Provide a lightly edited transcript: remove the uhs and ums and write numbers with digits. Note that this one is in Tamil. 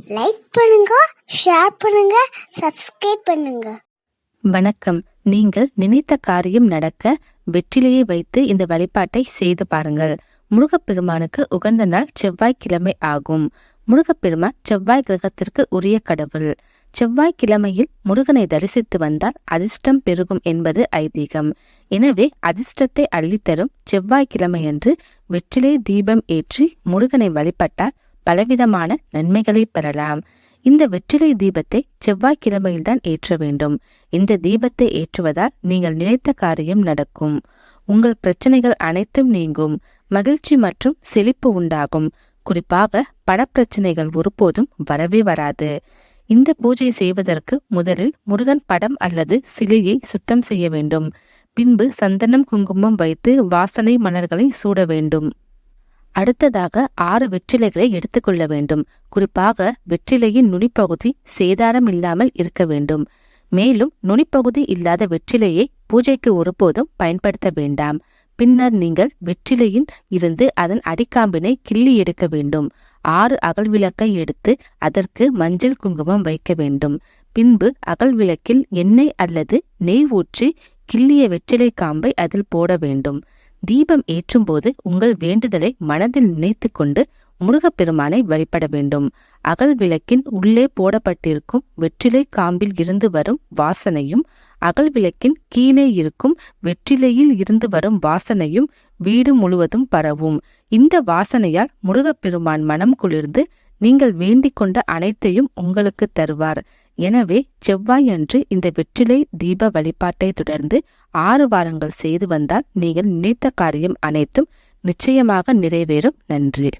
லைக் பண்ணுங்க, ஷேர் பண்ணுங்க, சப்ஸ்கிரைப் பண்ணுங்க. வணக்கம். நீங்கள் நினைத்த காரியம் நடக்க வெற்றிலையை வைத்து இந்த வழிபாட்டை செய்து பாருங்கள். முருகப்பெருமானுக்கு உகந்த நாள் செவ்வாய்க்கிழமை ஆகும். முருகப்பெருமான் செவ்வாய் கிரகத்திற்கு உரிய கடவுள். செவ்வாய்க்கிழமையில் முருகனை தரிசித்து வந்தால் அதிர்ஷ்டம் பெருகும் என்பது ஐதீகம். எனவே அதிர்ஷ்டத்தை அள்ளித்தரும் செவ்வாய்க்கிழமையன்று வெற்றிலை தீபம் ஏற்றி முருகனை வழிபட்டால் பலவிதமான நன்மைகளை பெறலாம். இந்த வெற்றிலை தீபத்தை செவ்வாய்க்கிழமையில்தான் ஏற்ற வேண்டும். இந்த தீபத்தை ஏற்றுவதால் நீங்கள் நினைத்த காரியம் நடக்கும். உங்கள் பிரச்சனைகள் அனைத்தும் நீங்கும். மகிழ்ச்சி மற்றும் செழிப்பு உண்டாகும். குறிப்பாக பணப்பிரச்சனைகள் ஒருபோதும் வரவே வராது. இந்த பூஜை செய்வதற்கு முதலில் முருகன் படம் அல்லது சிலையை சுத்தம் செய்ய வேண்டும். பின்பு சந்தனம் குங்குமம் வைத்து வாசனை மலர்களை சூட வேண்டும். அடுத்ததாக 6 வெற்றிலைகளை எடுத்துக்கொள்ள வேண்டும். குறிப்பாக வெற்றிலையின் நுனிப்பகுதி சேதாரம் இல்லாமல் இருக்க வேண்டும். மேலும் நுனிப்பகுதி இல்லாத வெற்றிலையை பூஜைக்கு ஒருபோதும் பயன்படுத்த வேண்டாம். பின்னர் நீங்கள் வெற்றிலையின் இருந்து அதன் அடிக்காம்பினை கிள்ளி எடுக்க வேண்டும். 6 அகல் விளக்கை எடுத்து அதற்கு மஞ்சள் குங்குமம் வைக்க வேண்டும். பின்பு அகல் விளக்கில் எண்ணெய் அல்லது நெய் ஊற்றி கிள்ளிய வெற்றிலை காம்பை அதில் போட வேண்டும். தீபம் ஏற்றும் போது உங்கள் வேண்டுதலை மனதில் நினைத்து கொண்டு முருகப்பெருமானை வழிபட வேண்டும். அகல் விளக்கின் உள்ளே போடப்பட்டிருக்கும் வெற்றிலை காம்பில் இருந்து வரும் வாசனையும் அகல் விளக்கின் கீழே இருக்கும் வெற்றிலையில் இருந்து வரும் வாசனையும் வீடு முழுவதும் பரவும். இந்த வாசனையால் முருகப்பெருமான் மனம் குளிர்ந்து நீங்கள் வேண்டிக் கொண்ட அனைத்தையும் உங்களுக்கு தருவார். எனவே செவ்வாய் அன்று இந்த வெற்றிலை தீப வழிபாட்டை தொடர்ந்து 6 வாரங்கள் செய்து வந்தால் நீங்கள் நினைத்த காரியம் அனைத்தும் நிச்சயமாக நிறைவேறும். நன்றி.